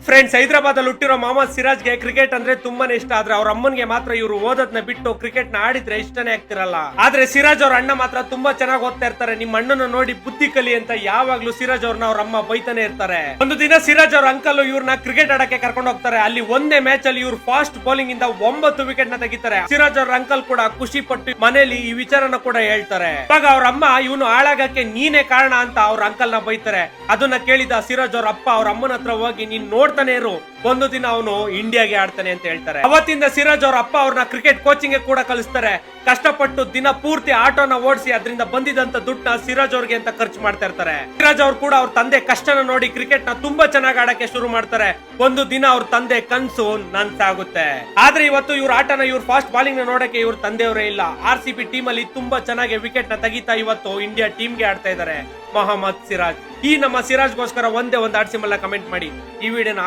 Friends, Hyderabad ಅಲ್ಲಿ ಹುಟ್ಟಿರೋ Mohammed ಸಿರಾಜ್ಗೆ cricket ಅಂದ್ರೆ ತುಂಬಾನೇ ಇಷ್ಟ. ಆದ್ರೆ ಅವ್ರ ಅಮ್ಮನ್ಗೆ ಮಾತ್ರ ಇವರು ಓದೋದ್ನ ಬಿಟ್ಟು ಕ್ರಿಕೆಟ್ ನ ಆಡಿದ್ರೆ ಇಷ್ಟನೇ ಆಗ್ತಿರಲ್ಲ. ಆದ್ರೆ ಸಿರಾಜ್ ಅವ್ರ ಅಣ್ಣ ಮಾತ್ರ ತುಂಬಾ ಚೆನ್ನಾಗಿ ಓದ್ತಾ ಇರ್ತಾರೆ. ನಿಮ್ಮ ಅಣ್ಣನ ನೋಡಿ ಬುದ್ಧಿ ಕಲಿ ಅಂತ ಯಾವಾಗ್ಲೂ ಸಿರಾಜ್ ಅವ್ರನ್ನ ಅವ್ರ ಅಮ್ಮ ಬೈತಾನೆ ಇರ್ತಾರೆ. ಒಂದು ದಿನ ಸಿರಾಜ್ ಅವ್ರ ಅಂಕಲ್ ಇವ್ರನ್ನ ಕ್ರಿಕೆಟ್ ಆಡಕ್ಕೆ ಕರ್ಕೊಂಡು ಹೋಗ್ತಾರೆ. ಅಲ್ಲಿ ಒಂದೇ ಮ್ಯಾಚ್ ಅಲ್ಲಿ ಇವ್ರು ಫಾಸ್ಟ್ ಬೌಲಿಂಗ್ ಇಂದ 9 ವಿಕೆಟ್ ನ ತೆಗಿತಾರೆ. ಸಿರಾಜ್ ಅವ್ರ ಅಂಕಲ್ ಕೂಡ ಖುಷಿ ಪಟ್ಟು ಮನೇಲಿ ಈ ವಿಚಾರನ ಕೂಡ ಹೇಳ್ತಾರೆ. ಇವಾಗ ಅವ್ರ ಅಮ್ಮ ಇವನು ಹಾಳಾಗಕ್ಕೆ ನೀನೇ ಕಾರಣ ಅಂತ ಅವ್ರ ಅಂಕಲ್ ನ ಬೈತಾರೆ. ಅದನ್ನ ಕೇಳಿದ ಸಿರಾಜ್ ಅವ್ರ ಅಪ್ಪ ಅವ್ರ ಅಮ್ಮನ ಹತ್ರ ಹೋಗಿ ನೀನ್ ನೋಡ್ತಾನೆ ಇರು, ಒಂದು ದಿನ ಅವನು ಇಂಡಿಯಾಗೆ ಆಡ್ತಾನೆ ಅಂತ ಹೇಳ್ತಾರೆ. ಅವತ್ತಿಂದ ಸಿರಾಜ್ ಅವ್ರ ಅಪ್ಪ ಅವ್ರನ್ನ ಕ್ರಿಕೆಟ್ ಕೋಚಿಂಗ್ ಕೂಡ ಕಲಿಸ್ತಾರೆ. ಕಷ್ಟಪಟ್ಟು ದಿನ ಪೂರ್ತಿ ಆಟೋನ ಓಡಿಸಿ ಅದರಿಂದ ಬಂದಿದಂತ ದುಡ್ಡನ್ನ ಸಿರಾಜ್ ಅವ್ರಿಗೆ ಅಂತ ಖರ್ಚು ಮಾಡ್ತಾ ಇರ್ತಾರೆ. ಸಿರಾಜ್ ಅವ್ರು ಕೂಡ ಅವ್ರ ತಂದೆ ಕಷ್ಟನ ನೋಡಿ ಕ್ರಿಕೆಟ್ ನ ತುಂಬಾ ಚೆನ್ನಾಗಿ ಆಡಕ್ಕೆ ಶುರು ಮಾಡ್ತಾರೆ. ಒಂದು ದಿನ ಅವ್ರ ತಂದೆ ಕನ್ಸು ನನ್ಸಾಗುತ್ತೆ. ಆದ್ರೆ ಇವತ್ತು ಇವ್ರ ಆಟನ ಇವ್ರ ಫಾಸ್ಟ್ ಬಾಲಿಂಗ್ ನ ನೋಡಕ್ಕೆ ಇವ್ರ ತಂದೆಯವರೇ ಇಲ್ಲ. RCB ಟೀಮ್ ಅಲ್ಲಿ ತುಂಬಾ ಚೆನ್ನಾಗಿ ವಿಕೆಟ್ ನ ತೆಗಿತಾ ಇವತ್ತು ಇಂಡಿಯಾ ಟೀಮ್ ಗೆ ಆಡ್ತಾ ಇದ್ದಾರೆ ಮೊಹಮ್ಮದ್ ಸಿರಾಜ್. ಈ ನಮ್ಮ ಸಿರಾಜ್ಗೋಸ್ಕರ ಒಂದೇ ಒಂದು ಆಡ್ ಸಿಂಬಲ್ ಕಮೆಂಟ್ ಮಾಡಿ. ಈ ವಿಡಿಯೋನ